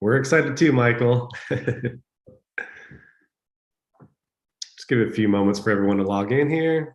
We're excited too, Michael. Just give it a few moments for everyone to log in here.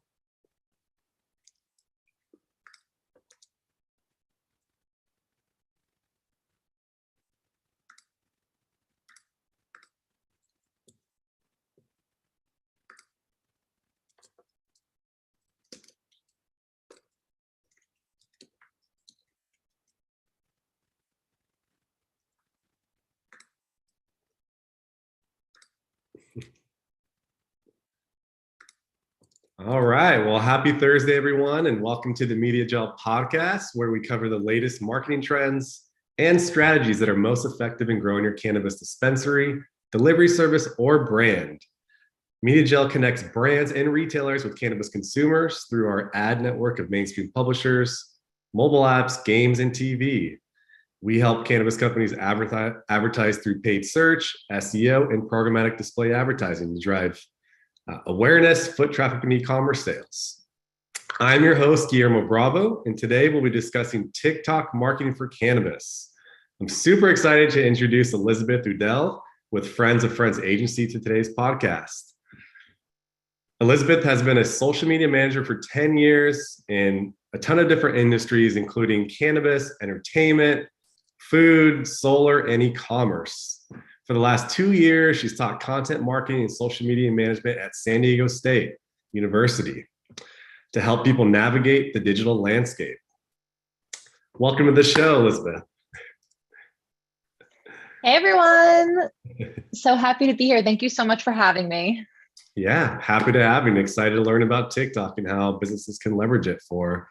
All right. Well, happy Thursday, everyone, and welcome to the MediaJel podcast, where we cover the latest marketing trends and strategies that are most effective in growing your cannabis dispensary, delivery service, or brand. MediaJel connects brands and retailers with cannabis consumers through our ad network of mainstream publishers, mobile apps, games, and TV. We help cannabis companies advertise through paid search, SEO, and programmatic display advertising to drive awareness, foot traffic, and e-commerce sales. I'm your host, Guillermo Bravo, and today we'll be discussing TikTok marketing for cannabis. I'm super excited to introduce Elizabeth Udell with Friends of Friends Agency to today's podcast. Elizabeth has been a social media manager for 10 years in a ton of different industries, including cannabis, entertainment, food, solar, and e-commerce. For the last 2 years, she's taught content marketing and social media management at San Diego State University to help people navigate the digital landscape. Welcome to the show, Elizabeth. Hey, everyone. So happy to be here. Thank you so much for having me. Yeah, happy to have you and excited to learn about TikTok and how businesses can leverage it for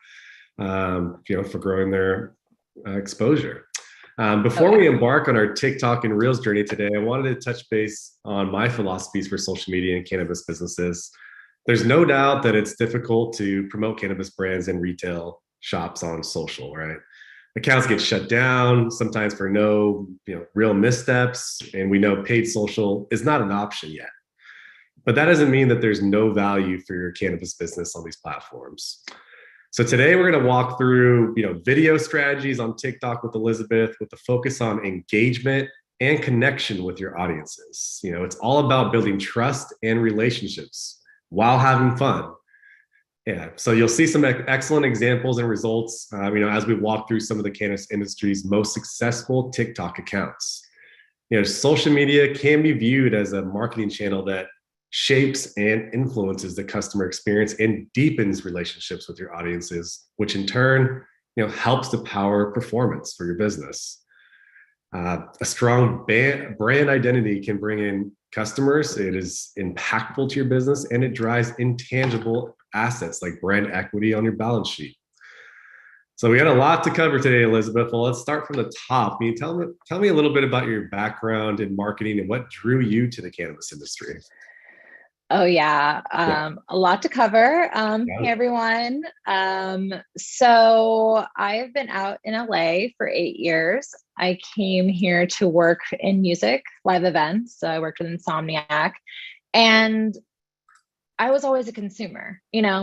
growing their exposure. Before we embark on our TikTok and Reels journey today, I wanted to touch base on my philosophies for social media and cannabis businesses. There's no doubt that it's difficult to promote cannabis brands in retail shops on social, right? Accounts get shut down, sometimes for no real missteps, and we know paid social is not an option yet. But that doesn't mean that there's no value for your cannabis business on these platforms. So today we're going to walk through, video strategies on TikTok with Elizabeth with the focus on engagement and connection with your audiences. It's all about building trust and relationships while having fun. Yeah, so you'll see some excellent examples and results, as we walk through some of the cannabis industry's most successful TikTok accounts. Social media can be viewed as a marketing channel that shapes and influences the customer experience and deepens relationships with your audiences, which in turn, helps to power performance for your business. A strong brand identity can bring in customers. It is impactful to your business, and it drives intangible assets like brand equity on your balance sheet. So we got a lot to cover today, Elizabeth. Well, let's start from the top. Can you tell me a little bit about your background in marketing and what drew you to the cannabis industry? Oh, yeah. A lot to cover. Hey, everyone. So I've been out in LA for 8 years. I came here to work in music, live events. So I worked with Insomniac, and I was always a consumer,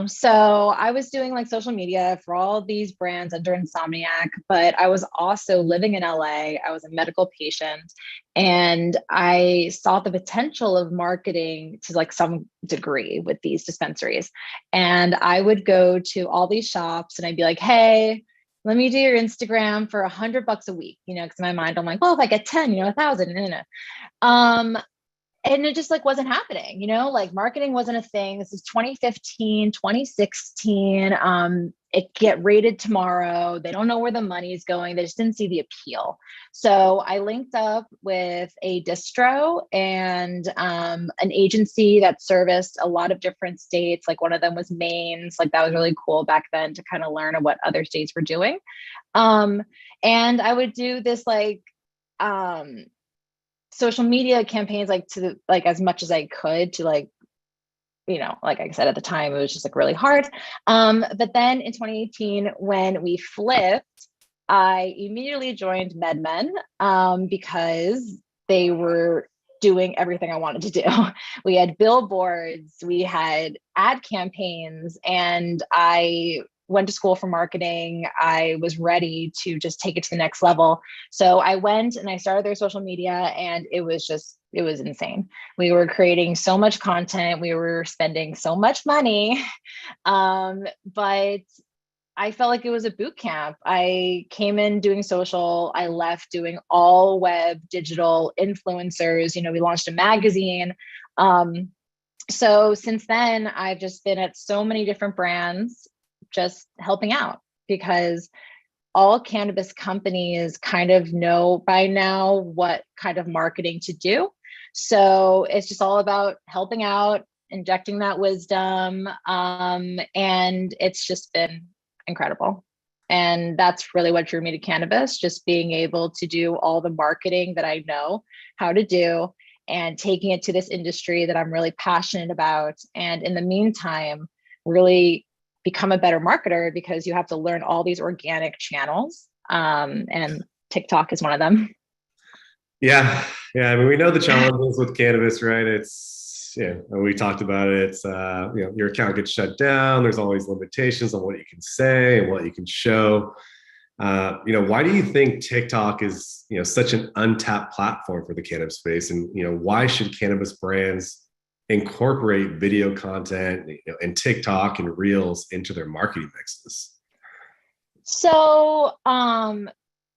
so I was doing like social media for all these brands under Insomniac, but I was also living in LA. I was a medical patient, and I saw the potential of marketing to like some degree with these dispensaries. And I would go to all these shops and I'd be like, hey, let me do your Instagram for $100 a week, because in my mind, I'm like, well, if I get 10, 1,000, and it just wasn't happening, like marketing wasn't a thing. This is 2015, 2016. It get rated tomorrow. They don't know where the money is going. They just didn't see the appeal. So I linked up with a distro and an agency that serviced a lot of different states. Like one of them was Maine. So that was really cool back then to kind of learn what other states were doing. And I would do this social media campaigns to as much as I could to like I said, at the time, it was just like really hard. But then in 2018, when we flipped, I immediately joined MedMen because they were doing everything I wanted to do. We had billboards, we had ad campaigns, and I went to school for marketing. I was ready to just take it to the next level. So I went and I started their social media, and it was insane. We were creating so much content, we were spending so much money. But I felt like it was a boot camp. I came in doing social. I left doing all web digital influencers. We launched a magazine. So since then, I've just been at so many different brands, just helping out, because all cannabis companies kind of know by now what kind of marketing to do. So it's just all about helping out, injecting that wisdom. And it's just been incredible. And that's really what drew me to cannabis, just being able to do all the marketing that I know how to do and taking it to this industry that I'm really passionate about. And in the meantime, really become a better marketer, because you have to learn all these organic channels. And TikTok is one of them. Yeah. I mean, we know the challenges with cannabis, right? We talked about it. It's your account gets shut down. There's always limitations on what you can say and what you can show. Why do you think TikTok is such an untapped platform for the cannabis space, and why should cannabis brands incorporate video content and TikTok and Reels into their marketing mixes? So,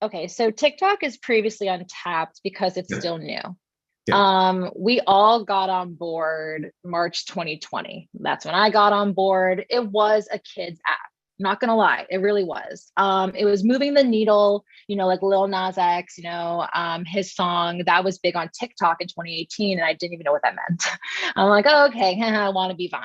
okay, so TikTok is previously Untapped because it's still new. Yeah. We all got on board March 2020. That's when I got on board. It was a kids app. Not gonna lie, it really was. It was moving the needle, like Lil Nas X, his song that was big on TikTok in 2018, and I didn't even know what that meant. I'm like, oh, okay, I want to be Vine.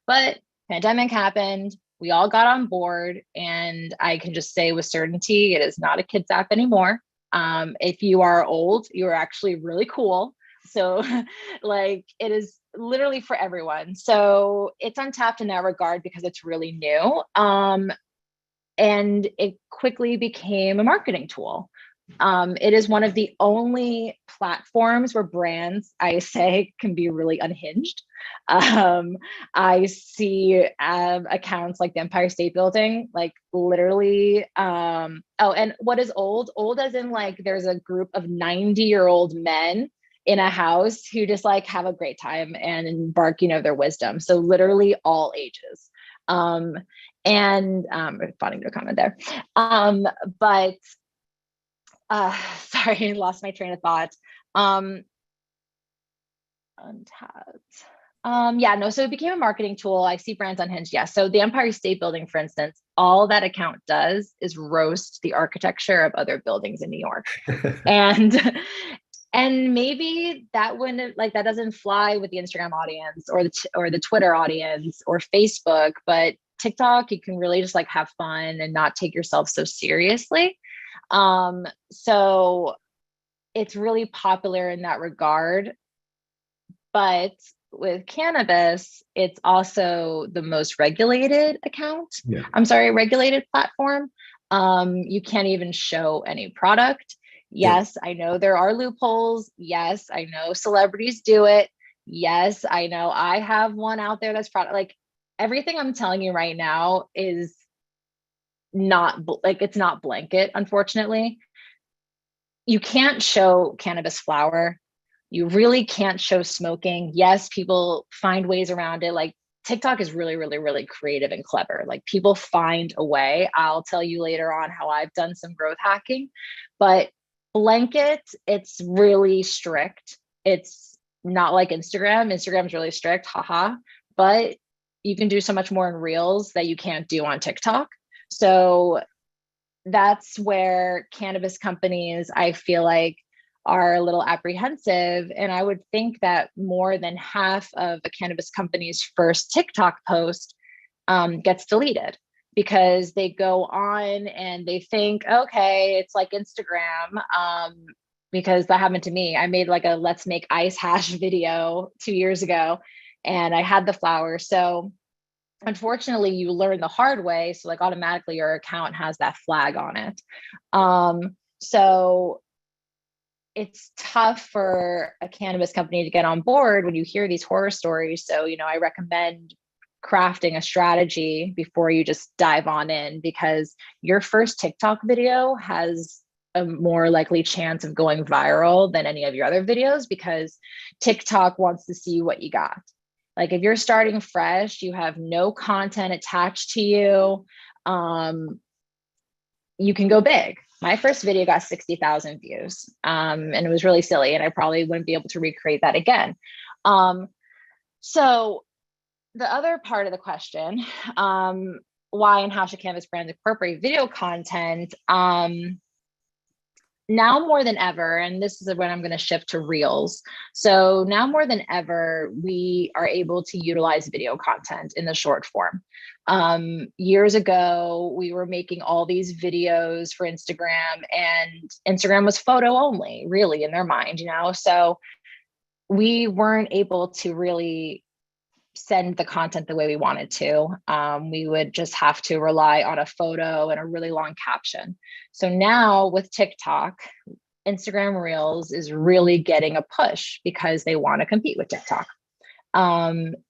But pandemic happened, we all got on board, and I can just say with certainty, it is not a kids app anymore. If you are old, you're actually really cool. So like, it is literally for everyone. So it's Untapped in that regard because it's really new. And it quickly became a marketing tool. It is one of the only platforms where brands, I say, can be really unhinged. I see accounts like the Empire State Building, like literally. And what is old? Old as in like there's a group of 90-year-old men in a house who just like have a great time and embark, their wisdom. So literally all ages. Responding to a comment there. But sorry, lost my train of thought. Untapped. So it became a marketing tool. I see brands unhinged. Yes. So the Empire State Building, for instance, all that account does is roast the architecture of other buildings in New York. And maybe that wouldn't, like, that doesn't fly with the Instagram audience or the Twitter audience or Facebook, but TikTok, you can really just like have fun and not take yourself so seriously. So it's really popular in that regard. But with cannabis, it's also the most regulated account. Yeah. Regulated platform. You can't even show any product. Yes, I know there are loopholes. Yes, I know celebrities do it. Yes, I know I have one out there that's product. Like, everything I'm telling you right now is not like, it's not blanket, unfortunately. You can't show cannabis flower. You really can't show smoking. Yes, people find ways around it. Like, TikTok is really, really, really creative and clever. Like, people find a way. I'll tell you later on how I've done some growth hacking, but blanket, it's really strict. It's not like Instagram. Instagram's really strict, haha, but you can do so much more in Reels that you can't do on TikTok. So that's where cannabis companies, I feel like, are a little apprehensive. And I would think that more than half of a cannabis company's first TikTok post gets deleted, because they go on and they think, okay, it's like Instagram. Because that happened to me. I made like a let's make ice hash video 2 years ago. and I had the flower. So unfortunately, you learn the hard way. So like automatically your account has that flag on it. So it's tough for a cannabis company to get on board when you hear these horror stories. So, I recommend crafting a strategy before you just dive on in, because your first TikTok video has a more likely chance of going viral than any of your other videos, because TikTok wants to see what you got. Like if you're starting fresh, you have no content attached to you, you can go big. My first video got 60,000 views, and it was really silly, and I probably wouldn't be able to recreate that again. So the other part of the question, why and how should cannabis brands incorporate video content? Now more than ever, and this is when I'm going to shift to Reels. So now more than ever, we are able to utilize video content in the short form. Years ago, we were making all these videos for Instagram, and Instagram was photo only, really, in their mind, So we weren't able to really send the content the way we wanted to. We would just have to rely on a photo and a really long caption. So now with TikTok, Instagram Reels is really getting a push because they want to compete with TikTok.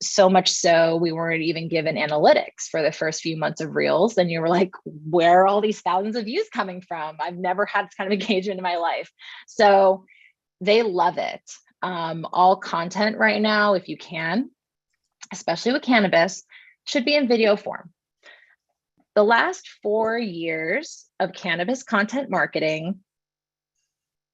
So much so we weren't even given analytics for the first few months of Reels. And you were like, where are all these thousands of views coming from? I've never had this kind of engagement in my life. So they love it. All content right now, if you can, especially with cannabis, should be in video form. The last 4 years of cannabis content marketing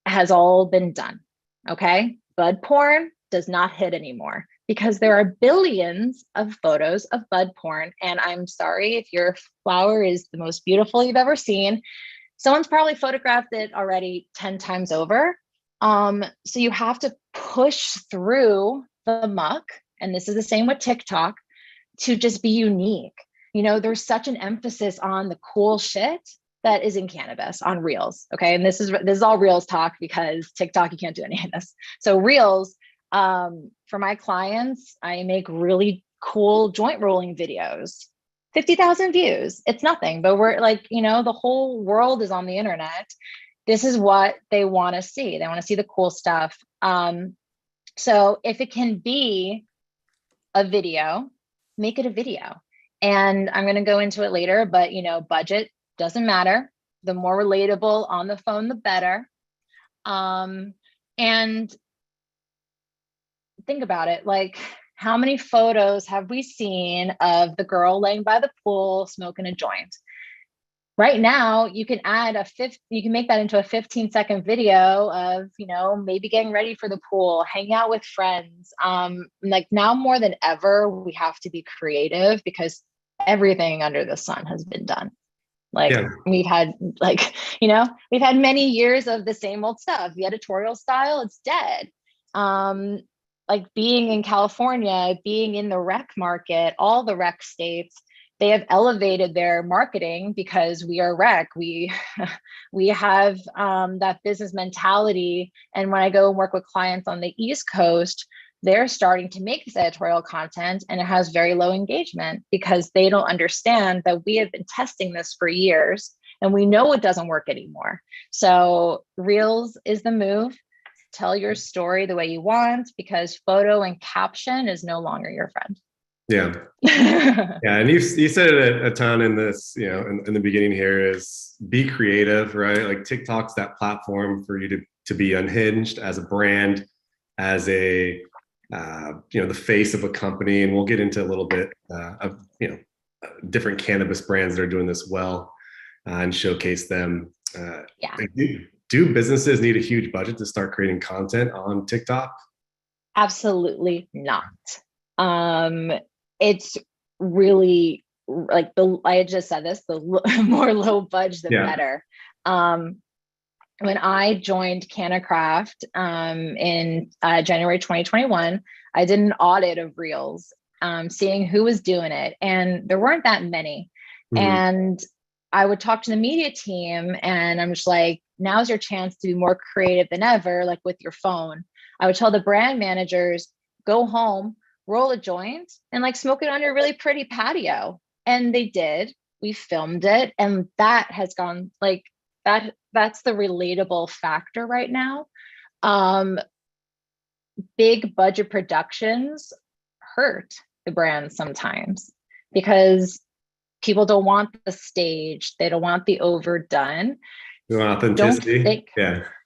has all been done, okay? Bud porn does not hit anymore because there are billions of photos of bud porn. And I'm sorry if your flower is the most beautiful you've ever seen. Someone's probably photographed it already 10 times over. So you have to push through the muck, and this is the same with TikTok, to just be unique. There's such an emphasis on the cool shit that is in cannabis on Reels. Okay. And this is all Reels talk, because TikTok, you can't do any of this. So Reels, for my clients, I make really cool joint rolling videos, 50,000 views. It's nothing, but we're like, the whole world is on the internet. This is what they want to see. They want to see the cool stuff. So if it can be a video, make it a video. And I'm going to go into it later, but budget doesn't matter. The more relatable on the phone, the better. And think about it, like how many photos have we seen of the girl laying by the pool smoking a joint? Right now, you can make that into a 15-second video of, maybe getting ready for the pool, hang out with friends. Like now more than ever, we have to be creative because everything under the sun has been done. Like we've had we've had many years of the same old stuff. The editorial style, it's dead. Like being in California, being in the rec market, all the rec states, they have elevated their marketing because we are rec. We have that business mentality. And when I go and work with clients on the East Coast, they're starting to make this editorial content, and it has very low engagement because they don't understand that we have been testing this for years and we know it doesn't work anymore. So Reels is the move. Tell your story the way you want, because photo and caption is no longer your friend. Yeah. Yeah. And you said it a ton in this, in the beginning here, is be creative, right? Like TikTok's that platform for you to be unhinged as a brand, as a, the face of a company. And we'll get into a little bit of, different cannabis brands that are doing this well, and showcase them. Yeah. Do businesses need a huge budget to start creating content on TikTok? Absolutely not. It's really like I just said this, the more low budget, the better. When I joined CannaCraft in January 2021, I did an audit of Reels, seeing who was doing it. And there weren't that many. Mm-hmm. And I would talk to the media team, and I'm just like, now's your chance to be more creative than ever, like with your phone. I would tell the brand managers, go home, roll a joint and like smoke it on your really pretty patio. And they did. We filmed it. And that has gone like that's the relatable factor right now. Big budget productions hurt the brand sometimes because people don't want the stage. They don't want the overdone. Authenticity. Don't think,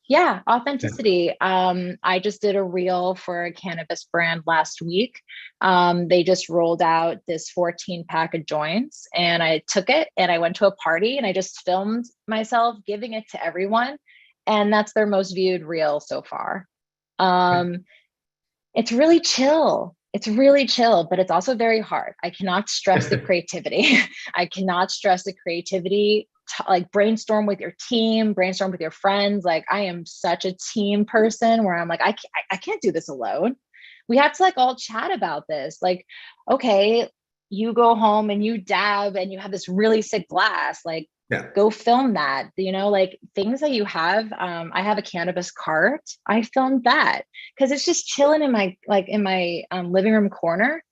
yeah, authenticity. I just did a reel for a cannabis brand last week. They just rolled out this 14 pack of joints, and I took it and I went to a party and I just filmed myself giving it to everyone. And that's their most viewed reel so far. It's really chill. It's really chill, but it's also very hard. I cannot stress the creativity. I cannot stress the creativity. Like brainstorm with your team, brainstorm with your friends. Like I am such a team person where I'm like, I can't do this alone. We have to like all chat about this. Like, okay, you go home and you dab and you have this really sick glass. Like, go film that, you know, like things that you have. I have a cannabis cart. I filmed that because it's just chilling in my living room corner.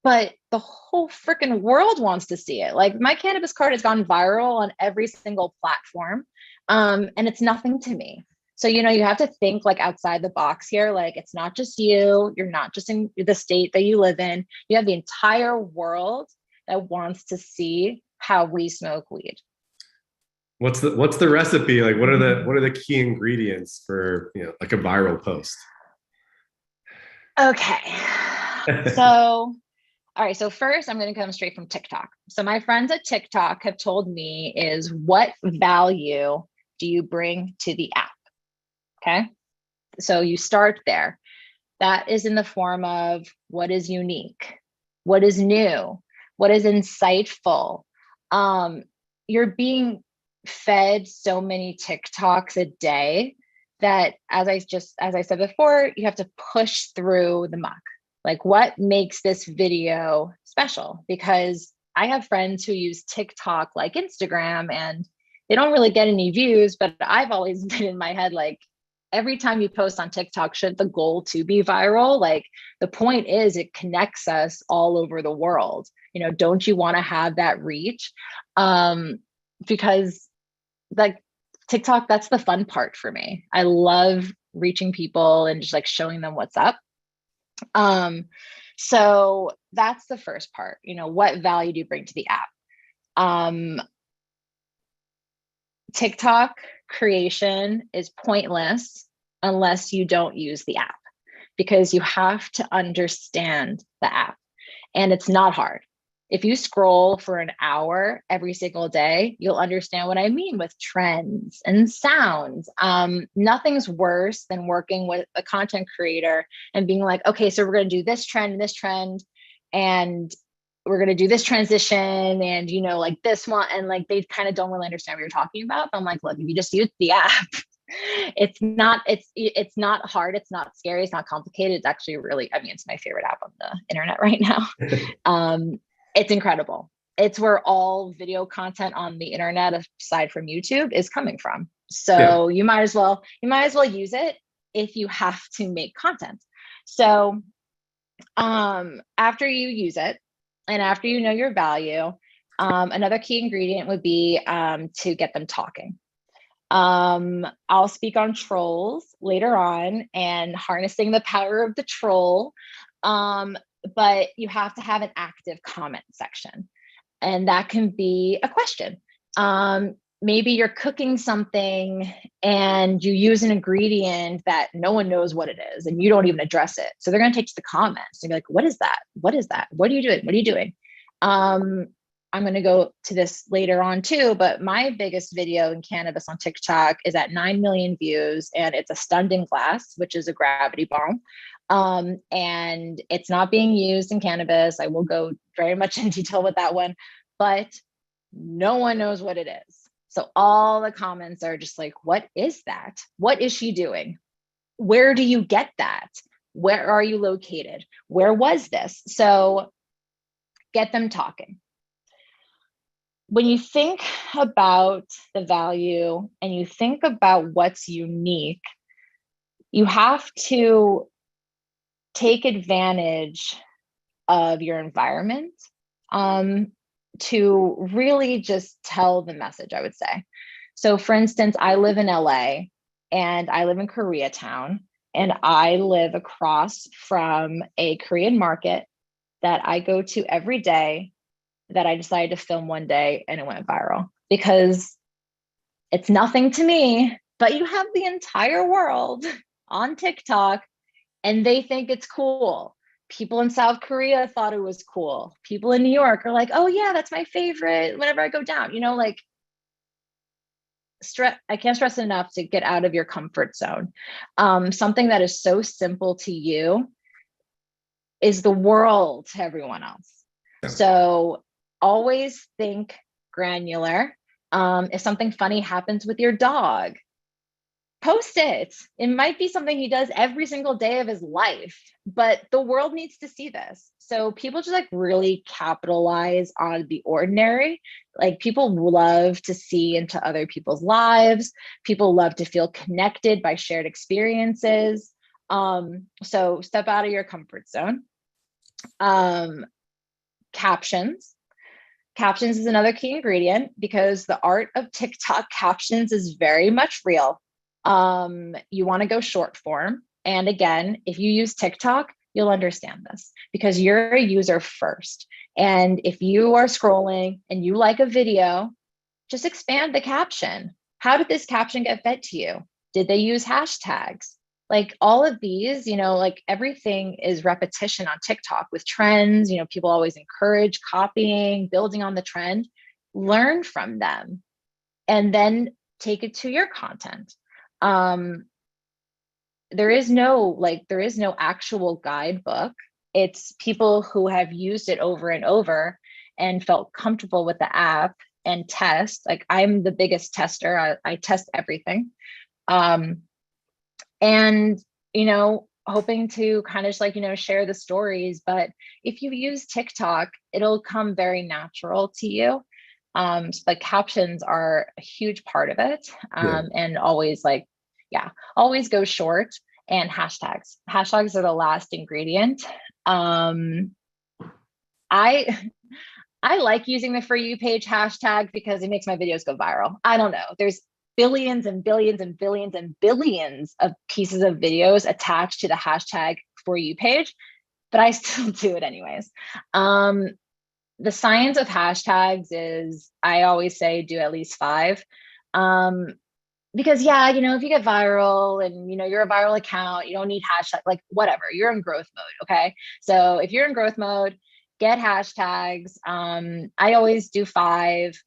But the whole freaking world wants to see it. Like my cannabis cart has gone viral on every single platform. And it's nothing to me. So, you know, you have to think like outside the box here. Like it's not just you. You're not just in the state that you live in. You have the entire world that wants to see how we smoke weed. What's the recipe? Like what are the key ingredients for, you know, like a viral post? Okay. So all right, so first I'm going to come straight from TikTok. So my friends at TikTok have told me is what value do you bring to the app? Okay. So you start there. That is in the form of what is unique, what is new, what is insightful. You're being fed so many TikToks a day that as I said before, you have to push through the muck. Like what makes this video special? Because I have friends who use TikTok like Instagram and they don't really get any views, but I've always been in my head, like every time you post on TikTok, should the goal to be viral? Like the point is it connects us all over the world. You know, don't you want to have that reach? Because like TikTok, that's the fun part for me. I love reaching people and just like showing them what's up. So that's the first part, you know, what value do you bring to the app? TikTok creation is pointless unless you don't use the app, because you have to understand the app, and it's not hard. If you scroll for an hour every single day, you'll understand what I mean with trends and sounds. Nothing's worse than working with a content creator and being like, okay, so we're going to do this trend, and we're going to do this transition, and, you know, like this one. And like, they kind of don't really understand what you're talking about. But I'm like, look, if you just use the app, it's not hard. It's not scary. It's not complicated. It's actually really, I mean, it's my favorite app on the internet right now. It's incredible. It's where all video content on the internet, aside from YouTube, is coming from. So you might as well use it if you have to make content. So after you use it and after you know your value, another key ingredient would be to get them talking. I'll speak on trolls later on and harnessing the power of the troll. But you have to have an active comment section, and that can be a question. Maybe you're cooking something and you use an ingredient that no one knows what it is and you don't even address it. So they're going to take to the comments and be like, what is that? What is that? What are you doing? What are you doing? I'm going to go to this later on too, but my biggest video in cannabis on TikTok is at 9 million views, and it's a stunned in glass, which is a gravity bomb. And it's not being used in cannabis. I will go very much in detail with that one, but no one knows what it is. So all the comments are just like, what is that? What is she doing? Where do you get that? Where are you located? Where was this? So get them talking. When you think about the value and you think about what's unique, you have to take advantage of your environment to really just tell the message, I would say. So for instance, I live in LA and I live in Koreatown, and I live across from a Korean market that I go to every day, that I decided to film one day, and it went viral because it's nothing to me, but you have the entire world on TikTok and they think it's cool. People in South Korea thought it was cool. People in New York are like, oh yeah, that's my favorite whenever I go down. You know, like, I can't stress enough to get out of your comfort zone. Something that is so simple to you is the world to everyone else. Yeah. So always think granular. If something funny happens with your dog, post it. It might be something he does every single day of his life, but the world needs to see this. So people just like really capitalize on the ordinary. Like, people love to see into other people's lives. People love to feel connected by shared experiences. So step out of your comfort zone. Captions. Captions is another key ingredient because the art of TikTok captions is very much real. You want to go short form. And again, if you use TikTok, you'll understand this because you're a user first. And if you are scrolling and you like a video, just expand the caption. How did this caption get fed to you? Did they use hashtags? Like, all of these, you know, like, everything is repetition on TikTok with trends. You know, people always encourage copying, building on the trend. Learn from them and then take it to your content. There is no actual guidebook. It's people who have used it over and over and felt comfortable with the app and test. Like, I'm the biggest tester. I test everything. And, you know, hoping to kind of just like, you know, share the stories. But if you use TikTok, it'll come very natural to you. But captions are a huge part of it. And always like, always go short. And hashtags. Hashtags are the last ingredient. I like using the For You page hashtag because it makes my videos go viral. I don't know. There's billions and billions and billions and billions of pieces of videos attached to the hashtag For You page, but I still do it anyways. The science of hashtags is, I always say, do at least 5. Because you know, if you get viral and, you know, you're a viral account, you don't need hashtag, like, whatever, you're in growth mode. Okay. So if you're in growth mode, get hashtags. I always do 5.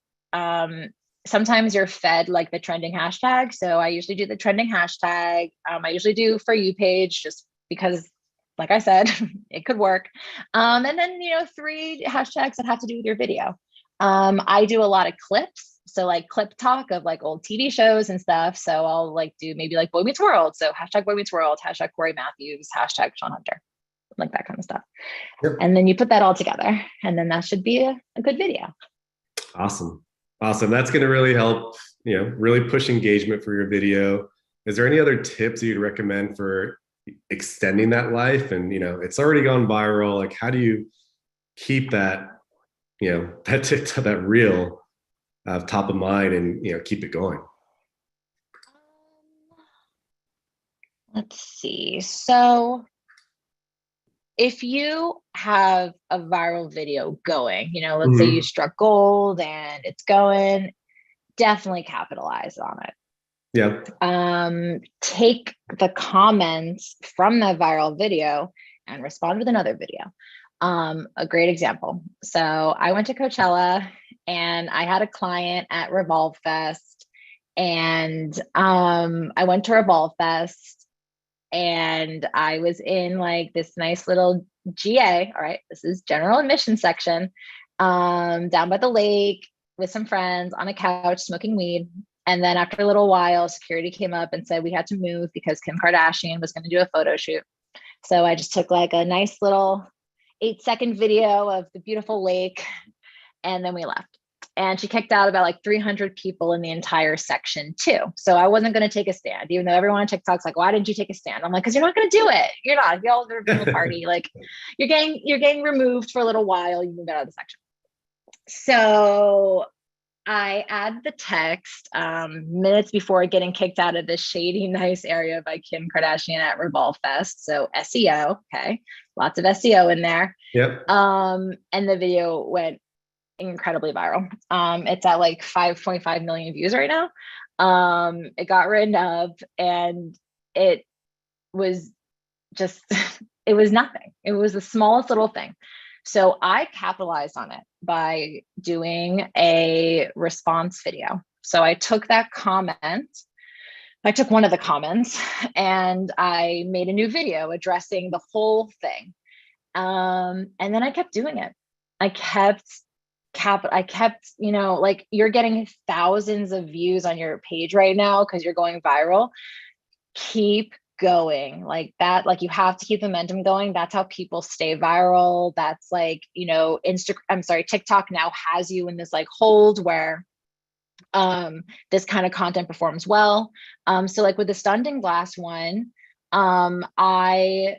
Sometimes you're fed like the trending hashtag. So I usually do the trending hashtag. I usually do For You page just because, like I said, it could work. And then, you know, 3 hashtags that have to do with your video. I do a lot of clips. So like clip talk of like old TV shows and stuff. So I'll like do maybe like Boy Meets World. So hashtag Boy Meets World, hashtag Corey Matthews, hashtag Sean Hunter, like that kind of stuff. Yep. And then you put that all together and then that should be a good video. Awesome. That's going to really help, you know, really push engagement for your video. Is there any other tips you'd recommend for extending that life? And, you know, it's already gone viral. Like, how do you keep that, you know, that TikTok, that reel top of mind and, you know, keep it going? Let's see. So if you have a viral video going, you know, let's say you struck gold and it's going, definitely capitalize on it. Yeah. Take the comments from that viral video and respond with another video. A great example. So I went to Coachella and I had a client at Revolve Fest, and I went to Revolve Fest and I was in like this nice little GA. All right, this is general admission section, down by the lake with some friends on a couch smoking weed. And then after a little while, security came up and said we had to move because Kim Kardashian was going to do a photo shoot. So I just took like a nice little 8-second video of the beautiful lake, and then we left. And she kicked out about like 300 people in the entire section too. So I wasn't going to take a stand, even though everyone on TikTok's like, why didn't you take a stand? I'm like, because you're not going to do it. You're not. Y'all are having a party. Like you're getting removed for a little while. You move out of the section. So I add the text minutes before getting kicked out of this shady, nice area by Kim Kardashian at Revolve Fest. So SEO, okay, lots of SEO in there. Yep. And the video went incredibly viral. It's at like 5.5 million views right now. It got written up, and it was just, it was nothing. It was the smallest little thing. So I capitalized on it by doing a response video. So I took that comment, I took one of the comments, and I made a new video addressing the whole thing. And then I kept doing it. I kept, you know, like you're getting thousands of views on your page right now because you're going viral. Keep going like that. Like you have to keep the momentum going. That's how people stay viral. That's like, you know, TikTok now has you in this like hold where this kind of content performs well. So like with the Stunned in Glass one, I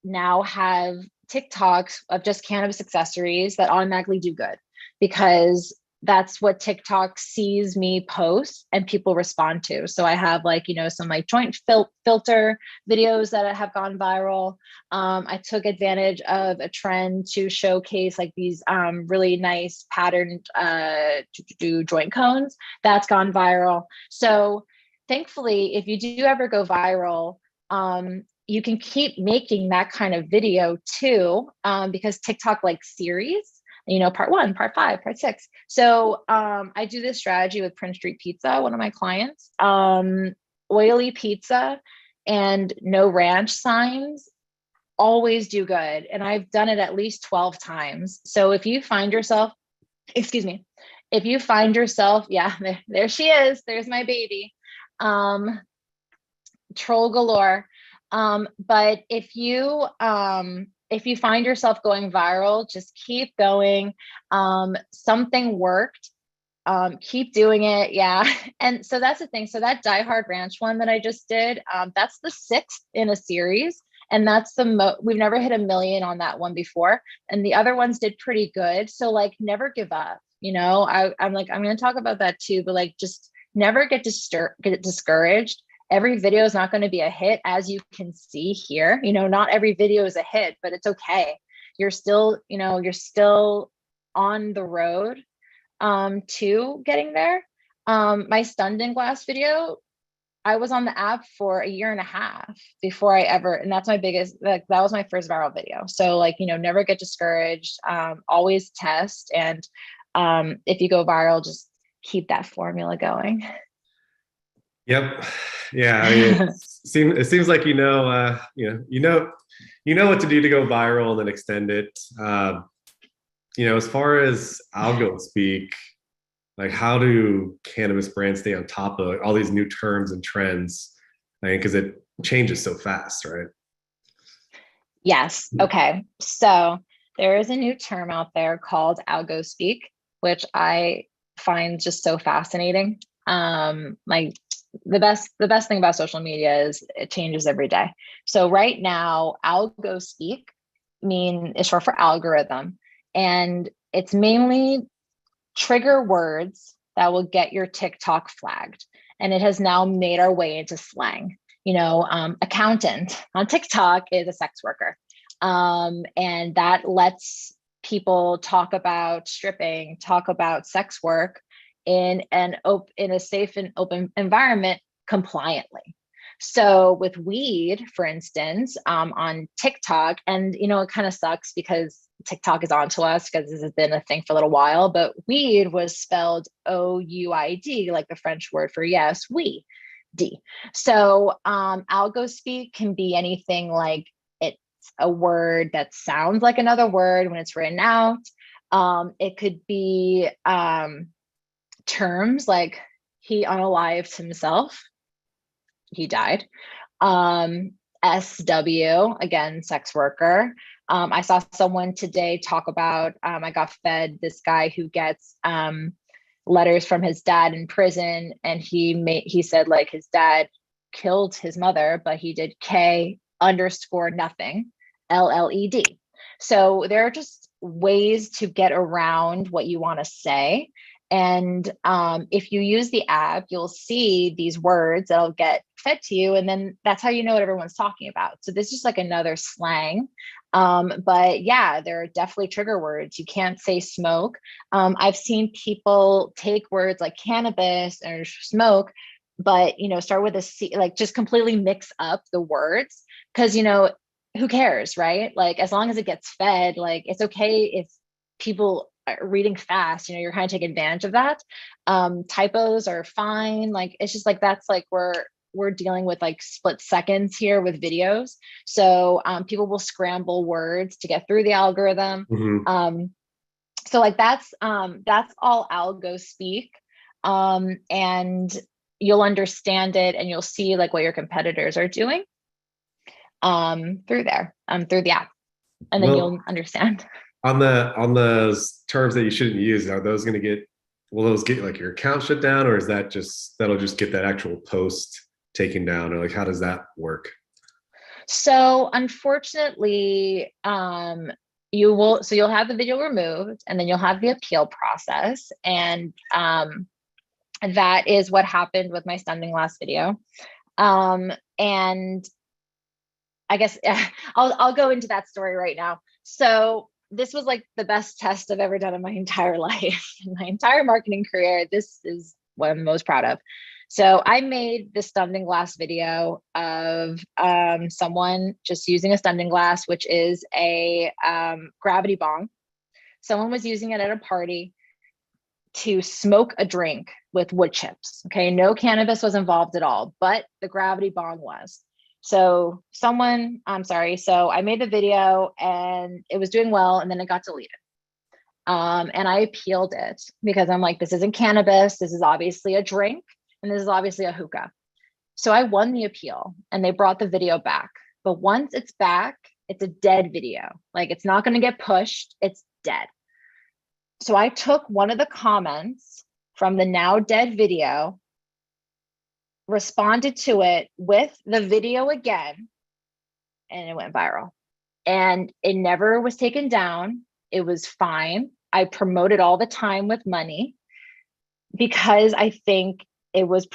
now have TikToks of just cannabis accessories that automatically do good, because that's what TikTok sees me post and people respond to. So I have like, you know, some like joint filter videos that have gone viral. I took advantage of a trend to showcase like these really nice patterned joint cones. That's gone viral. So thankfully, if you do ever go viral, you can keep making that kind of video too, because TikTok likes series, you know, part 1, part 5, part 6. So I do this strategy with Prince Street Pizza, one of my clients. Oily pizza and no ranch signs always do good. And I've done it at least 12 times. So if you find yourself, if you find yourself, yeah, there she is. There's my baby. Troll galore. But if you find yourself going viral, just keep going. Something worked. Keep doing it. Yeah. And so that's the thing. So that Die Hard Ranch one that I just did, that's the 6th in a series. And that's we've never hit 1 million on that one before. And the other ones did pretty good. So like, never give up. You know, I'm like, I'm going to talk about that too, but like, just never get discouraged. Every video is not going to be a hit, as you can see here. You know, not every video is a hit, but it's okay. You're still, you know, you're still on the road to getting there. My Stunned in Glass video, I was on the app for 1.5 years before and that's my biggest, like that was my first viral video. So like, you know, never get discouraged, always test. And if you go viral, just keep that formula going. Yep. Yeah. I mean, it seems like you know what to do to go viral and then extend it. You know, as far as algo speak, like how do cannabis brands stay on top of all these new terms and trends? I mean, because it changes so fast, right? Yes. Okay. So there is a new term out there called algo speak, which I find just so fascinating. Like the best thing about social media is it changes every day. So right now, algo speak is short for algorithm, and it's mainly trigger words that will get your TikTok flagged. And it has now made our way into slang. You know, accountant on TikTok is a sex worker. And that lets people talk about stripping, talk about sex work in a safe and open environment compliantly. So with weed, for instance, on TikTok, and you know, it kind of sucks because TikTok is onto us because this has been a thing for a little while, but weed was spelled OUID, like the French word for yes, we, D. So algo speak can be anything like it's a word that sounds like another word when it's written out. It could be terms like he unalived himself, he died. SW, again, sex worker. I saw someone today talk about, I got fed this guy who gets letters from his dad in prison, and he said like his dad killed his mother, but he did K underscore nothing, LLED. So there are just ways to get around what you want to say. And if you use the app, you'll see these words that'll get fed to you. And then that's how you know what everyone's talking about. So this is just like another slang. But yeah, there are definitely trigger words. You can't say smoke. I've seen people take words like cannabis or smoke, but, you know, start with a C, like just completely mix up the words. Cause, you know, who cares, right? Like, as long as it gets fed, like, it's okay if people are reading fast, you know, you're kind of taking advantage of that. Typos are fine. Like, it's just like, that's like, we're dealing with like split seconds here with videos. So people will scramble words to get through the algorithm. So like, that's all algo speak. And you'll understand it, and you'll see like what your competitors are doing through the app, and then you'll understand. On those terms that you shouldn't use, are those going to will those get like your account shut down, or is that that'll just get that actual post taken down, or like how does that work? So unfortunately, you'll have the video removed, and then you'll have the appeal process, and that is what happened with my stunning last video. And I guess I'll go into that story right now. So this was like the best test I've ever done in my entire life, in my entire marketing career. This is what I'm most proud of. So I made this stunning glass video of someone just using a stunning glass, which is a gravity bong. Someone was using it at a party to smoke a drink with wood chips. Okay, no cannabis was involved at all, but the gravity bong was. So so I made the video and it was doing well, and then it got deleted. And I appealed it because I'm like, this isn't cannabis. This is obviously a drink, and this is obviously a hookah. So I won the appeal, and they brought the video back. But once it's back, it's a dead video. Like, it's not going to get pushed. It's dead. So I took one of the comments from the now dead video, responded to it with the video again, and it went viral. And it never was taken down. It was fine. I promoted all the time with money because I think it was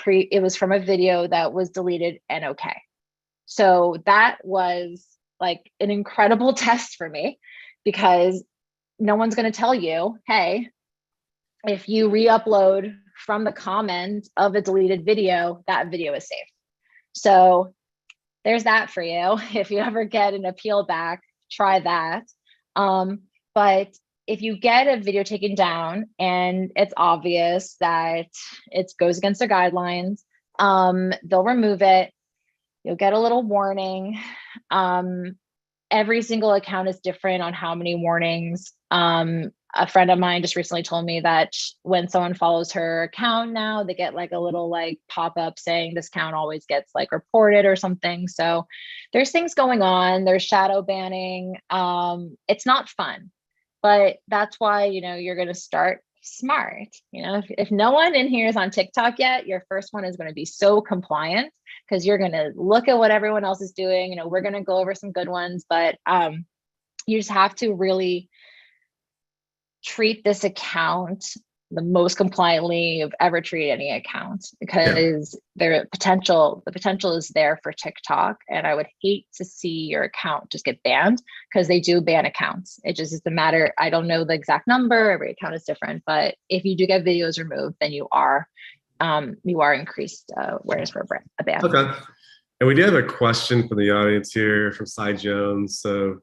from a video that was deleted and okay. So that was like an incredible test for me, because no one's going to tell you, hey, if you re-upload from the comment of a deleted video, that video is safe. So there's that for you. If you ever get an appeal back, try that. But if you get a video taken down and it's obvious that it goes against their guidelines, they'll remove it. You'll get a little warning. Every single account is different on how many warnings. A friend of mine just recently told me that when someone follows her account now, they get like a little like pop-up saying this account always gets like reported or something. So there's things going on. There's shadow banning. It's not fun, but that's why, you know, you're going to start smart. You know, if no one in here is on TikTok yet, your first one is going to be so compliant, because you're going to look at what everyone else is doing. You know, we're going to go over some good ones, but you just have to really treat this account the most compliantly you've ever treated any account, because the potential is there for TikTok. And I would hate to see your account just get banned, because they do ban accounts. It just is a matter, I don't know the exact number, every account is different, but if you do get videos removed, then you are increased awareness for a ban. Okay. And we do have a question from the audience here from Cy Jones. So,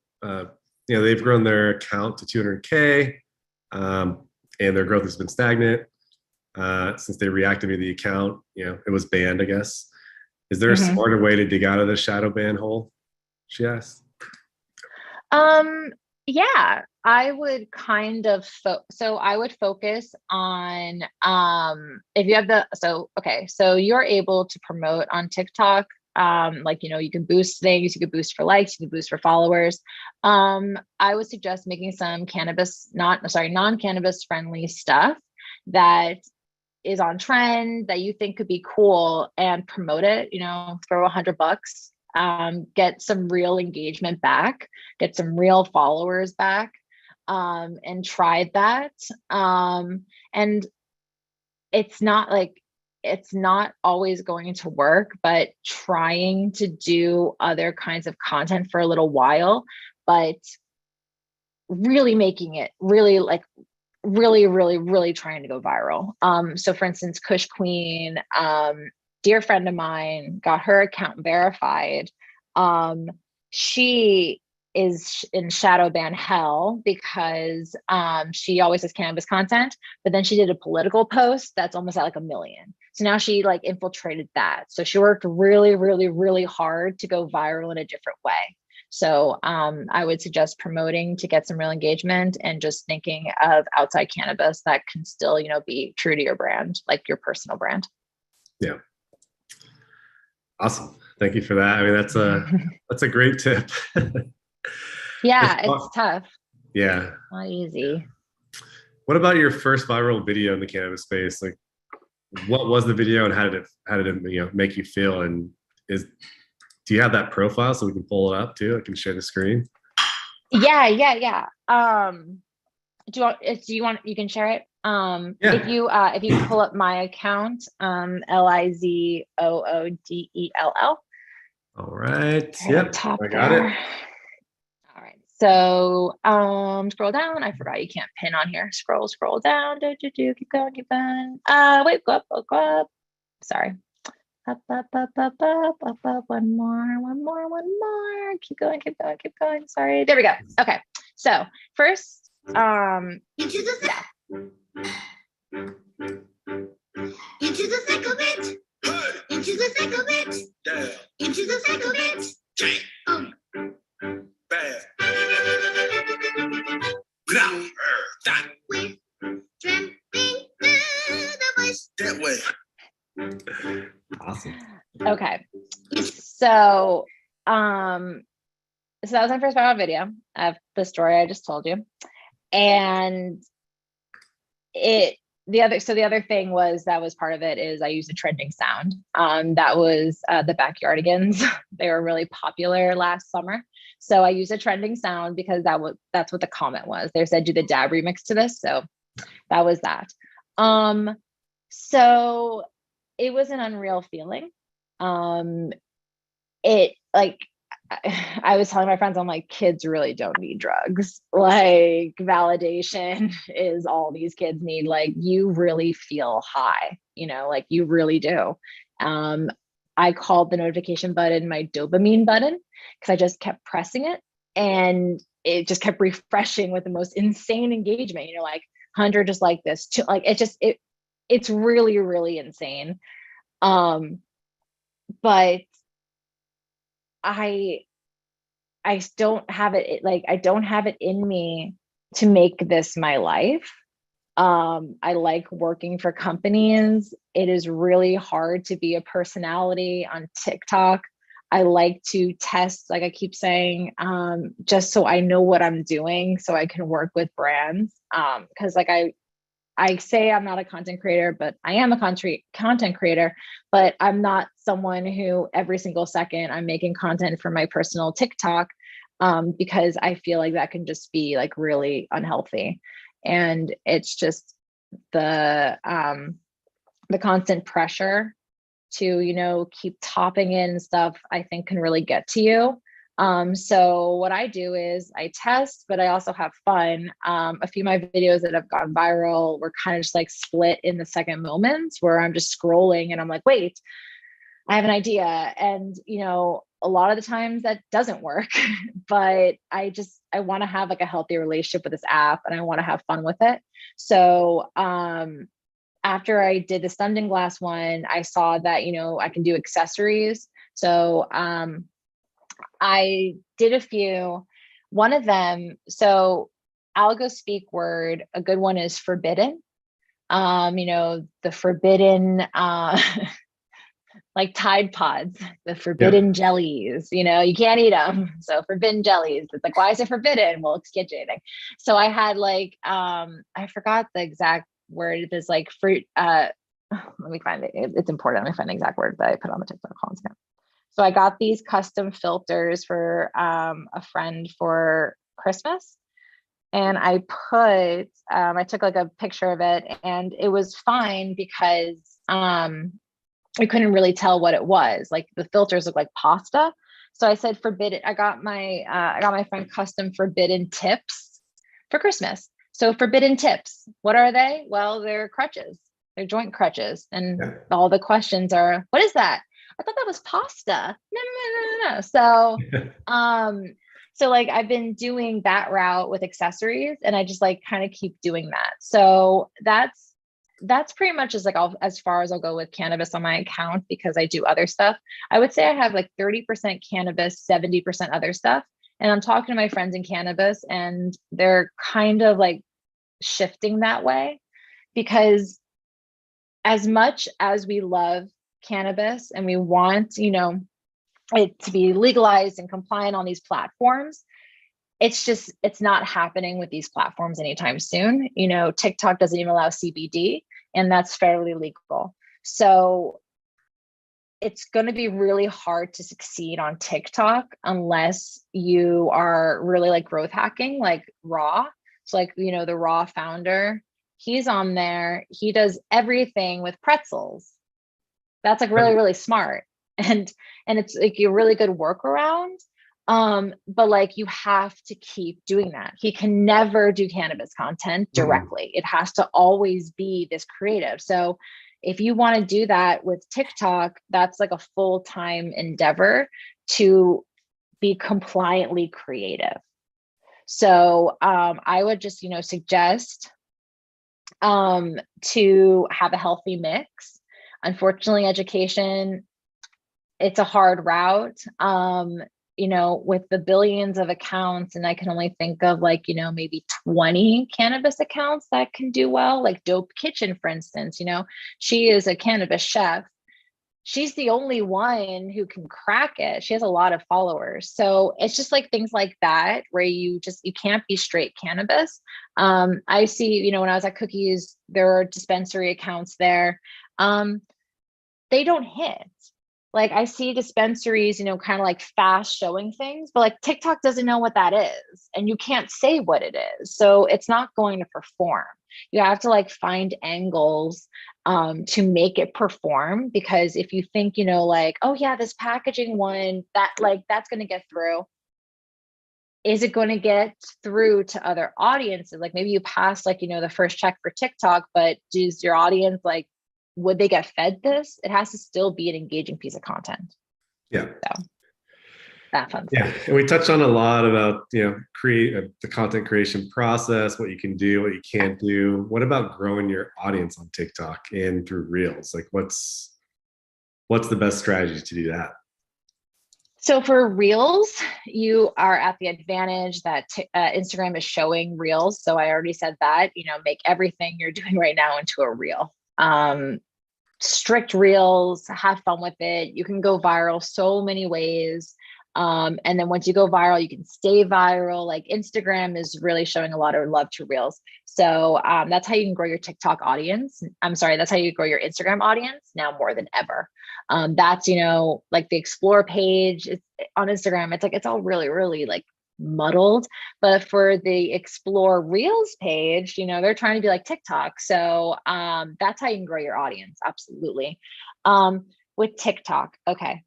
they've grown their account to 200K. And their growth has been stagnant since they reactivated the account. You know, it was banned, I guess. Is there a smarter way to dig out of the shadow ban hole? She asked. Yeah, I would kind of I would focus on if you have so you're able to promote on TikTok Like, you can boost things, you can boost for likes, you can boost for followers. I would suggest making some non-cannabis friendly stuff that is on trend that you think could be cool, and promote it, throw $100, get some real engagement back, get some real followers back, and tried that. And it's not always going to work, but trying to do other kinds of content for a little while, but really making it really really trying to go viral. So for instance, Kush Queen, dear friend of mine, got her account verified. She is in shadow ban hell because she always has cannabis content, but then she did a political post that's almost at like 1 million. So now she like infiltrated that. So she worked really, really, really hard to go viral in a different way. So I would suggest promoting to get some real engagement, and just thinking of outside cannabis that can still, be true to your brand, like your personal brand. Yeah. Awesome. Thank you for that. I mean, that's a great tip. Yeah, it's tough. Yeah. Not easy. What about your first viral video in the cannabis space? Like, what was the video, and how did it make you feel? And do you have that profile so we can pull it up too? I can share the screen. Yeah. You can share it. Yeah. If you pull up my account, LIZOODELL. All right. Right, yep. top I got there. it. All right. So scroll down. I forgot you can't pin on here. Scroll down. Keep going. Wait, go up. Sorry. Up. One more. Keep going. Sorry. There we go. Okay. So first, Into the thick of it. Into the thick of it. Yeah. Into the thick of it. Bad. With tramping through the bush. That way. Awesome. okay. So that was my first viral video of the story I just told you. And the other thing was, that was part of it, is I used a trending sound. That was the Backyardigans. They were really popular last summer. So I used a trending sound because that's what the comment was. They said, do the dab remix to this. So that was that. So it was an unreal feeling. I was telling my friends, I'm like, kids really don't need drugs. Like, validation is all these kids need. Like, you really feel high, like you really do. I called the notification button my dopamine button, because I just kept pressing it, and it just kept refreshing with the most insane engagement, like 100 just like this, like it's really, really insane. But I don't have it, I don't have it in me to make this my life. I like working for companies. It is really hard to be a personality on TikTok. I like to test, like I keep saying, just so I know what I'm doing, so I can work with brands. Because I say I'm not a content creator, but I am a content creator, but I'm not someone who every single second I'm making content for my personal TikTok, because I feel like that can just be like really unhealthy. And it's just the constant pressure to, keep topping in stuff, I think can really get to you. So what I do is I test, but I also have fun. A few of my videos that have gone viral were kind of just like split in the second moments, where I'm just scrolling and I'm like, wait, I have an idea. And, a lot of the times that doesn't work, but I want to have like a healthy relationship with this app, and I want to have fun with it. So, after I did the Stunned in Glass one, I saw that, I can do accessories. So, I did a few. One of them, so I'll go speak word. A good one is forbidden. The forbidden, like Tide Pods, the forbidden jellies, you know, you can't eat them. So forbidden jellies. It's like, why is it forbidden? Well, it's kitchen. So I had like, I forgot the exact word. It is like fruit. Let me find it. It's important. Let me find the exact word that I put on the TikTok content. So I got these custom filters for a friend for Christmas. And I took like a picture of it, and it was fine because I couldn't really tell what it was. Like the filters look like pasta. So I said forbidden. I got my friend custom forbidden tips for Christmas. So forbidden tips, what are they? Well, they're crutches. They're joint crutches. And all the questions are, what is that? I thought that was pasta. No. So like I've been doing that route with accessories, and I just like kind of keep doing that. So that's pretty much as far as I'll go with cannabis on my account, because I do other stuff. I would say I have like 30% cannabis, 70% other stuff. And I'm talking to my friends in cannabis, and they're kind of like shifting that way, because as much as we love cannabis and we want, you know, it to be legalized and compliant on these platforms, it's not happening with these platforms anytime soon. You know, TikTok doesn't even allow CBD, and that's fairly legal. So it's going to be really hard to succeed on TikTok unless you are really like growth hacking, like Raw. So like, you know, the Raw founder, he's on there. He does everything with pretzels. That's like really, really smart. And it's like a really good workaround. But like you have to keep doing that. He can never do cannabis content directly. It has to always be this creative. So if you want to do that with TikTok, that's like a full-time endeavor to be compliantly creative. So I would just, you know, suggest to have a healthy mix. Unfortunately, education, it's a hard route, you know, with the billions of accounts, and I can only think of like, you know, maybe 20 cannabis accounts that can do well, like Dope Kitchen, for instance. You know, she is a cannabis chef. She's the only one who can crack it. She has a lot of followers. So it's just like things like that where you can't be straight cannabis. I see, you know, when I was at Cookies, there are dispensary accounts there. They don't hit. Like I see dispensaries, you know, kind of like fast showing things, but like TikTok doesn't know what that is, and you can't say what it is. So it's not going to perform. You have to like find angles to make it perform, because if you think, you know, like, oh yeah, this packaging one, that's going to get through. Is it going to get through to other audiences? Like maybe you pass like, you know, the first check for TikTok, but does your audience like, would they get fed this? It has to still be an engaging piece of content. Yeah. So that fun stuff. And we touched on a lot about, you know, the content creation process, what you can do, what you can't do. What about growing your audience on TikTok and through Reels? Like what's the best strategy to do that? So for Reels, you are at the advantage that Instagram is showing Reels. So I already said that, you know, make everything you're doing right now into a Reel. Strict Reels, have fun with it. You can go viral so many ways. And then once you go viral, you can stay viral. Like Instagram is really showing a lot of love to Reels. So that's how you can grow your TikTok audience. That's how you grow your Instagram audience now more than ever. That's, you know, like the explore page on Instagram, it's like, it's all really, really like muddled. But for the explore Reels page, you know, they're trying to be like TikTok. So that's how you can grow your audience. Absolutely. With TikTok. Okay.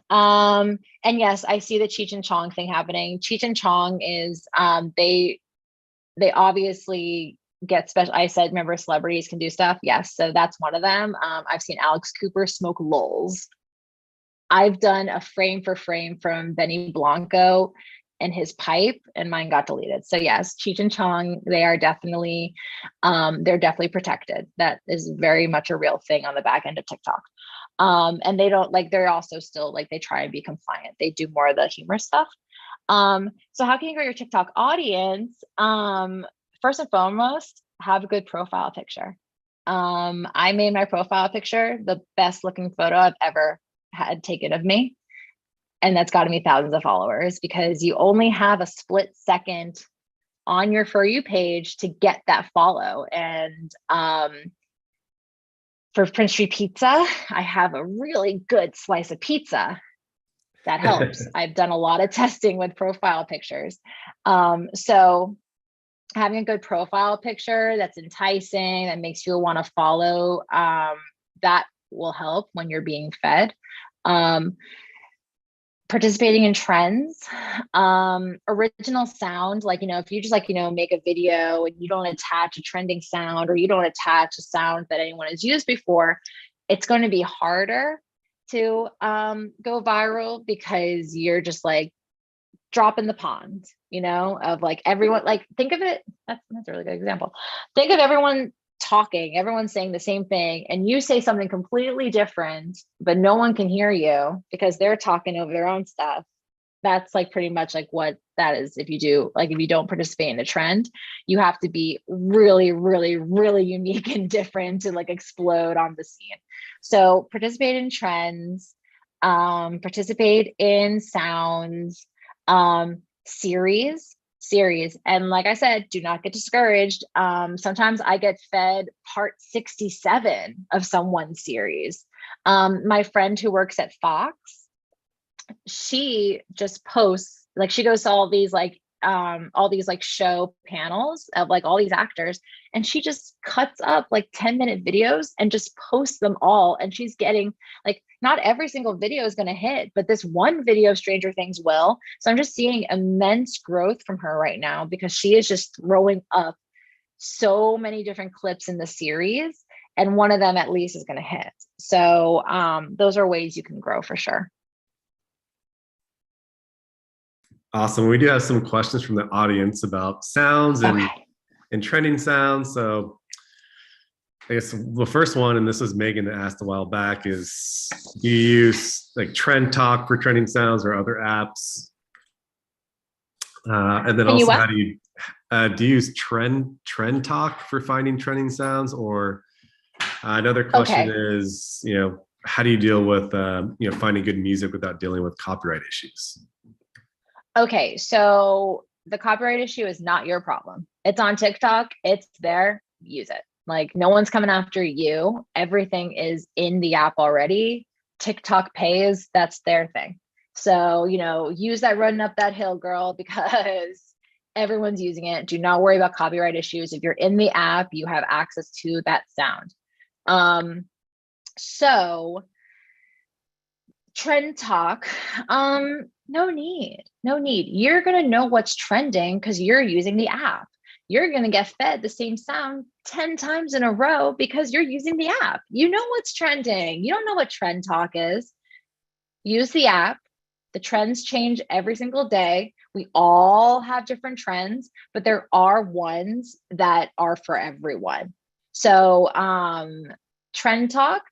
And yes, I see the Cheech and Chong thing happening. Cheech and Chong is they obviously get special. I said, remember, celebrities can do stuff. Yes, so that's one of them. I've seen Alex Cooper smoke lulz. I've done a frame for frame from Benny Blanco and his pipe, and mine got deleted. So yes, Cheech and Chong, they're definitely protected. That is very much a real thing on the back end of TikTok. And they don't like, they're also still like, they try and be compliant. They do more of the humor stuff. So how can you grow your TikTok audience? First and foremost, have a good profile picture. I made my profile picture the best looking photo I've ever had taken of me. And that's gotten me thousands of followers because you only have a split second on your For You page to get that follow. And for Prince Street Pizza, I have a really good slice of pizza that helps. I've done a lot of testing with profile pictures. So having a good profile picture that's enticing, that makes you want to follow, that will help when you're being fed. Participating in trends, original sound, like, if you just make a video and you don't attach a trending sound, or you don't attach a sound that anyone has used before, it's going to be harder to go viral because you're just like drop in the pond, of like everyone, like think of it, that's a really good example. Think of everyone talking, everyone's saying the same thing, and you say something completely different, but no one can hear you because they're talking over their own stuff. That's like pretty much like what that is. If you don't participate in a trend, you have to be really, really, really unique and different to like explode on the scene. So participate in trends, participate in sounds, series. And like I said, do not get discouraged. Sometimes I get fed part 67 of someone's series. My friend who works at Fox, she just posts, like she goes to all these show panels of like all these actors, and she just cuts up like 10-minute videos and just posts them all. And she's getting like, not every single video is going to hit, but this one video of Stranger Things will. So I'm just seeing immense growth from her right now because she is just throwing up so many different clips in the series, and one of them at least is going to hit. So those are ways you can grow for sure. Awesome. We do have some questions from the audience about sounds and trending sounds. So I guess the first one, and this was Megan that asked a while back, is do you use like Trend Talk for trending sounds or other apps? And then also, how do you use Trend Talk for finding trending sounds? Or another question is, how do you deal with finding good music without dealing with copyright issues? Okay, so the copyright issue is not your problem. It's on TikTok, it's there, use it. Like no one's coming after you. Everything is in the app already. TikTok pays, that's their thing. So, use that running up that hill, girl, because everyone's using it. Do not worry about copyright issues. If you're in the app, you have access to that sound. So Trend Talk, no need. You're going to know what's trending because you're using the app. You're going to get fed the same sound 10 times in a row because you're using the app. You know what's trending. You don't know what Trend Talk is. Use the app. The trends change every single day. We all have different trends, but there are ones that are for everyone. So Trend Talk,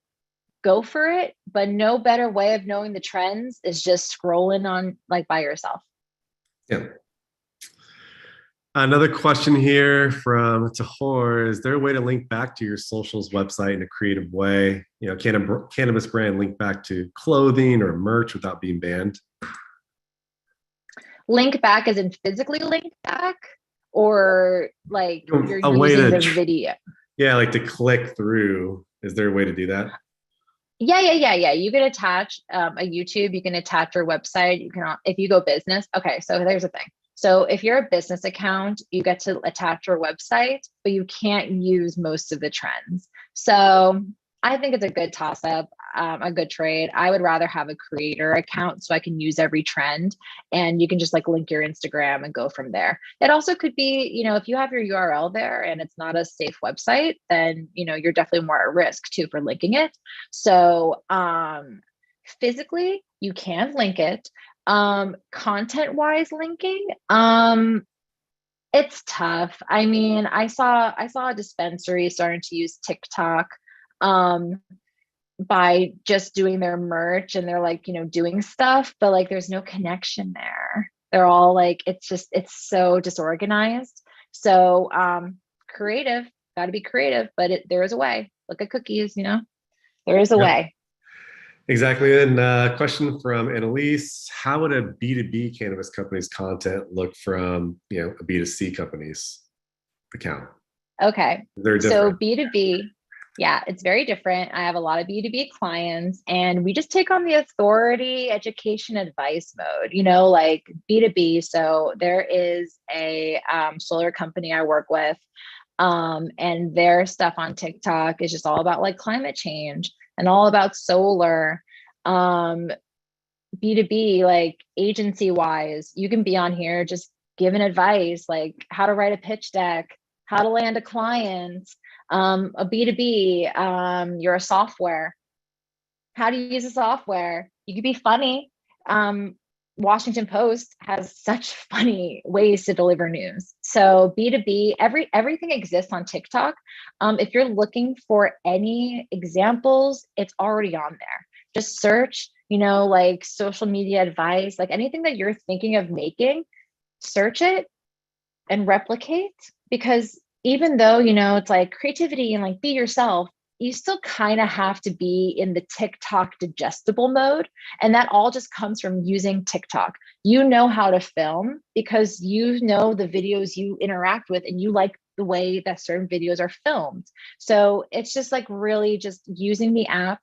go for it, but no better way of knowing the trends is just scrolling on like by yourself. Yeah. Another question here from Tahor: is there a way to link back to your socials website in a creative way? Can a cannabis brand link back to clothing or merch without being banned? Link back as in physically link back, or like you're using the video? Yeah, like to click through. Is there a way to do that? Yeah. You can attach a YouTube. You can attach your website. You can, if you go business. Okay, so there's a thing. So if you're a business account, you get to attach your website, but you can't use most of the trends. So I think it's a good toss up, a good trade. I would rather have a creator account so I can use every trend, and you can just like link your Instagram and go from there. It also could be, if you have your URL there and it's not a safe website, then, you're definitely more at risk too for linking it. So physically you can link it. Content wise linking, it's tough. I mean, I saw a dispensary starting to use TikTok by just doing their merch, and they're like, doing stuff, but like there's no connection there. They're all like, it's so disorganized. So creative, got to be creative, but there is a way. Look at cookies, there is a way. Exactly. And question from Annalise: how would a B2B cannabis company's content look from a B2C company's account? Okay. They're different. So B2B, yeah, it's very different. I have a lot of B2B clients, and we just take on the authority, education, advice mode, like B2B. So there is a solar company I work with, and their stuff on TikTok is just all about like climate change and all about solar. B2B, like agency wise, you can be on here just giving advice, like how to write a pitch deck, how to land a client. A B2B, you're a software. How do you use a software? You could be funny. Washington Post has such funny ways to deliver news. So B2B, everything exists on TikTok. If you're looking for any examples, it's already on there. Just search, like social media advice, like anything that you're thinking of making, search it and replicate. Because even though, it's like creativity and like be yourself, you still kind of have to be in the TikTok digestible mode. And that all just comes from using TikTok. You know how to film because you know the videos you interact with and you like the way that certain videos are filmed. So it's just like really just using the app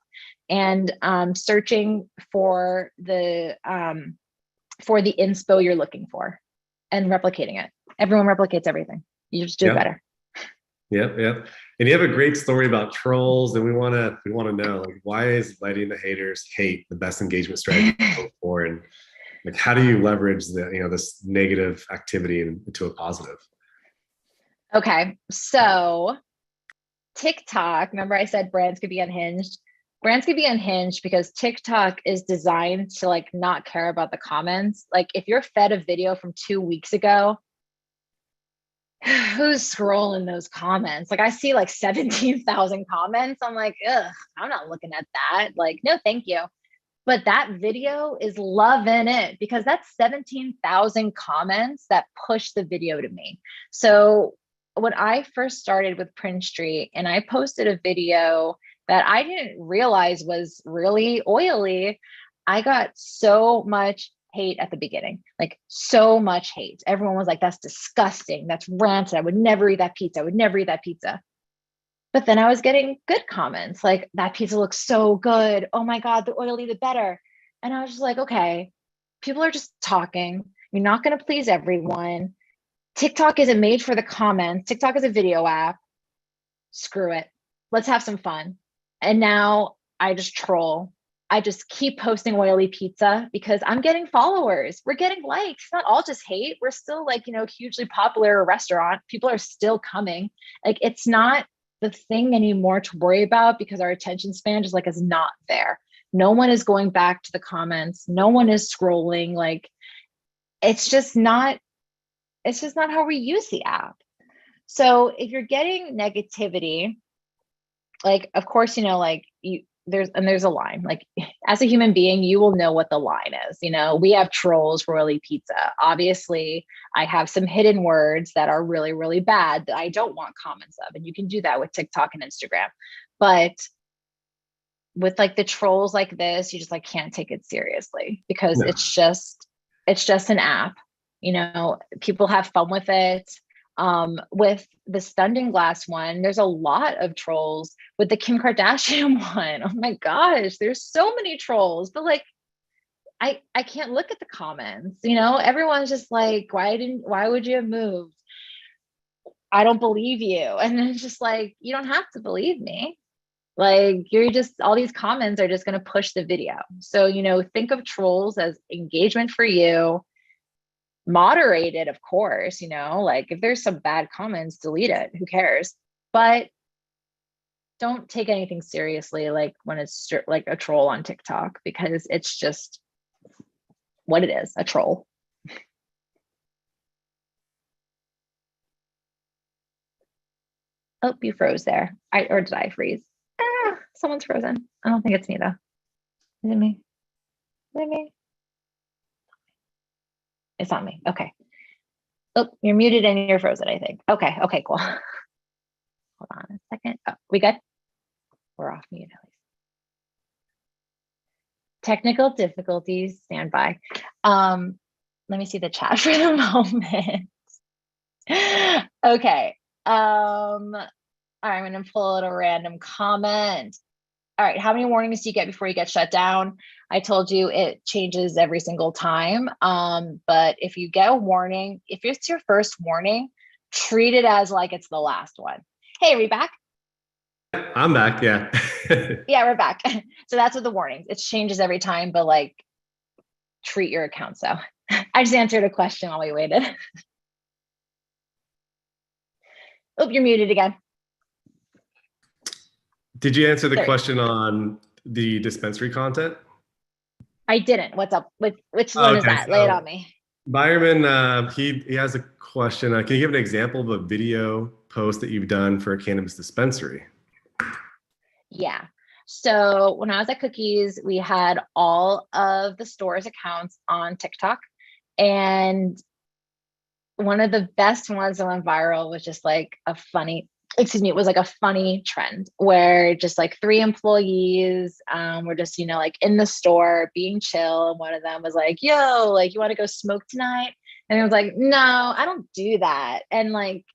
and searching for the inspo you're looking for and replicating it. Everyone replicates everything. You just do it better. Yep. And you have a great story about trolls, and we want to know, like, why is letting the haters hate the best engagement strategy to go for, and like how do you leverage this negative activity into a positive? Okay, so TikTok. Remember, I said brands could be unhinged. Brands could be unhinged because TikTok is designed to like not care about the comments. Like if you're fed a video from 2 weeks ago, who's scrolling those comments? Like I see like 17,000 comments. I'm like, ugh, I'm not looking at that. Like, no, thank you. But that video is loving it because that's 17,000 comments that push the video to me. So when I first started with Prince Street and I posted a video that I didn't realize was really oily, I got so much hate at the beginning, like so much hate. Everyone was like, that's disgusting. That's rancid. I would never eat that pizza. I would never eat that pizza. But then I was getting good comments like, that pizza looks so good. Oh my God, the oily, the better. And I was just like, okay, people are just talking. You're not going to please everyone. TikTok isn't made for the comments. TikTok is a video app. Screw it. Let's have some fun. And now I just troll. I just keep posting oily pizza because I'm getting followers. We're getting likes. It's not all just hate. We're still like, hugely popular restaurant. People are still coming. Like it's not the thing anymore to worry about because our attention span just like is not there. No one is going back to the comments. No one is scrolling. like it's just not how we use the app. So if you're getting negativity, like of course there's a line. Like as a human being, you will know what the line is. We have trolls for oily pizza. Obviously, I have some hidden words that are really, really bad that I don't want comments of. And you can do that with TikTok and Instagram. But with like the trolls like this, you just like can't take it seriously because it's just an app. People have fun with it. With the Stunning Glass one, there's a lot of trolls. With the Kim Kardashian one, oh my gosh, there's so many trolls. But like, I can't look at the comments. Everyone's just like, why would you have moved? I don't believe you. And then it's just like, you don't have to believe me. Like all these comments are just going to push the video. So, think of trolls as engagement for you. Moderated, of course, like if there's some bad comments, delete it, who cares? But don't take anything seriously like when it's like a troll on TikTok, because it's just what it is, a troll. Oh, you froze there. Or did I freeze? Someone's frozen. I don't think it's me though. Is it me? Is it me? It's not me. Okay. Oh, you're muted and you're frozen, I think. Okay, cool. Hold on a second. Oh, we good? We're off mute at least. Technical difficulties, stand by. Let me see the chat for the moment. Okay. All right, I'm gonna pull out a random comment. All right, how many warnings do you get before you get shut down? I told you it changes every single time. But if you get a warning, if it's your first warning, treat it as like it's the last one. Hey, are we back? I'm back. Yeah. Yeah, we're back. So that's what the warnings. It changes every time, but like treat your account. So I just answered a question while we waited. Oh, you're muted again. Did you answer the Sorry. question on the dispensary content? I didn't. What's up? Which one is that? Lay it on me. Byron, he has a question. Can you give an example of a video post that you've done for a cannabis dispensary? Yeah. So when I was at Cookies, we had all of the store's accounts on TikTok. And one of the best ones that went viral was just like a funny, it was like a funny trend where just like 3 employees were just, like in the store being chill. And one of them was like, yo, like, you want to go smoke tonight? And I was like, no, I don't do that. And like,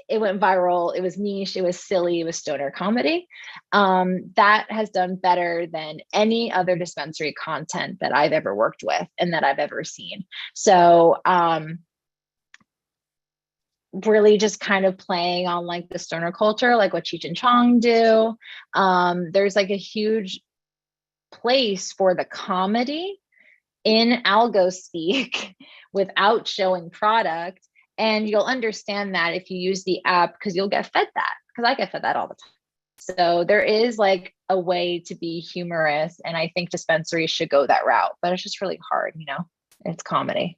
it went viral. It was niche. It was silly. It was stoner comedy. That has done better than any other dispensary content that I've ever worked with and that I've ever seen. So really just kind of playing on like the stoner culture, like what Cheech and Chong do. There's like a huge place for the comedy in algo speak without showing product. And you'll understand that if you use the app, because you'll get fed that, because I get fed that all the time. So there is like a way to be humorous. And I think dispensaries should go that route, but it's just really hard, it's comedy.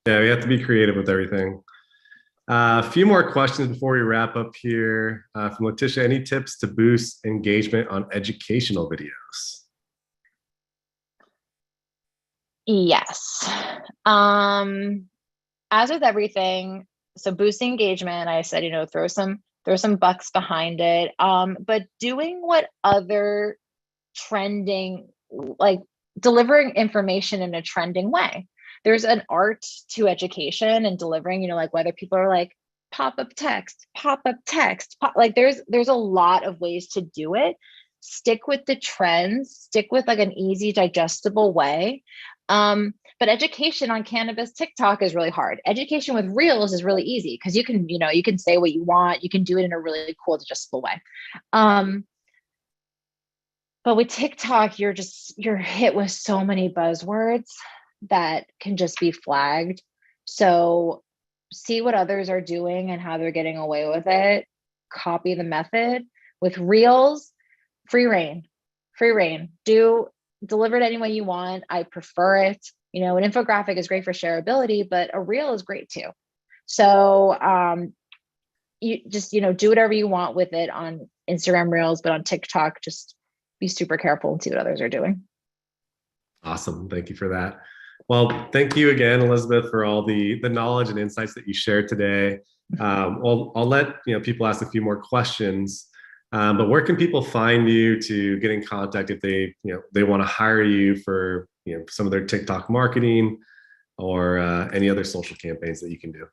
Yeah, we have to be creative with everything. A few more questions before we wrap up here. From Letitia, any tips to boost engagement on educational videos? Yes. As with everything, so boosting engagement, I said, throw some bucks behind it. But doing what other trending, like delivering information in a trending way. There's an art to education and delivering, like whether people are like pop-up text, like there's a lot of ways to do it. Stick with the trends, stick with like an easy digestible way. But education on cannabis TikTok is really hard. Education with Reels is really easy because you can say what you want. You can do it in a really cool digestible way. But with TikTok, you're hit with so many buzzwords that can just be flagged. So see what others are doing and how they're getting away with it. Copy the method. With Reels, free reign. Deliver it any way you want. I prefer it. An infographic is great for shareability, but a reel is great too. So you just, do whatever you want with it on Instagram Reels, but on TikTok, just be super careful and see what others are doing. Awesome. Thank you for that. Well, thank you again, Elizabeth, for all the knowledge and insights that you shared today. I'll let people ask a few more questions. But where can people find you to get in contact if they want to hire you for some of their TikTok marketing or any other social campaigns that you can do?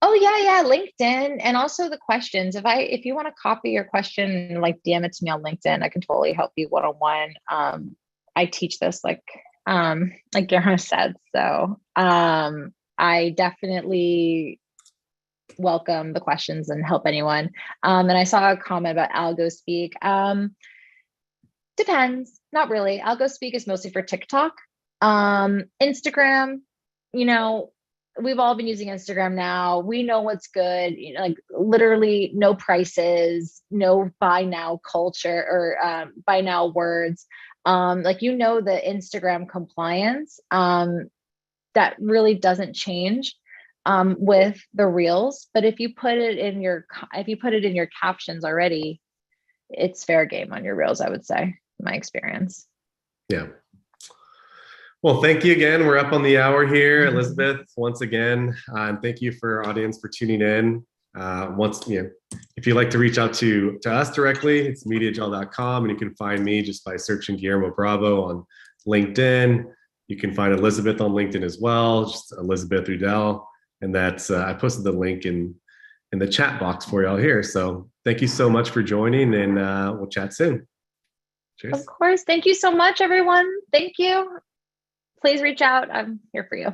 Oh yeah, LinkedIn, and also the questions. If you want to copy your question, like DM it to me on LinkedIn, I can totally help you one-on-one. I teach this like Gerhard said, so I definitely welcome the questions and help anyone. And I saw a comment about algo speak. Depends, not really. Algo speak is mostly for TikTok. Instagram, we've all been using Instagram now. We know what's good, like literally no prices, no buy now culture or buy now words. Like, the Instagram compliance, that really doesn't change with the reels. But if you put it in your captions already, it's fair game on your reels, I would say, in my experience. Yeah. Well, thank you again. We're up on the hour here, Elizabeth, once again. And thank you for our audience for tuning in. If you'd like to reach out to us directly, it's MediaJel.com, and you can find me just by searching Guillermo Bravo on LinkedIn. You can find Elizabeth on LinkedIn as well, just Elizabeth Udell. And that's I posted the link in the chat box for y'all here. So thank you so much for joining, and we'll chat soon. Cheers. Of course. Thank you so much, everyone. Thank you. Please reach out. I'm here for you.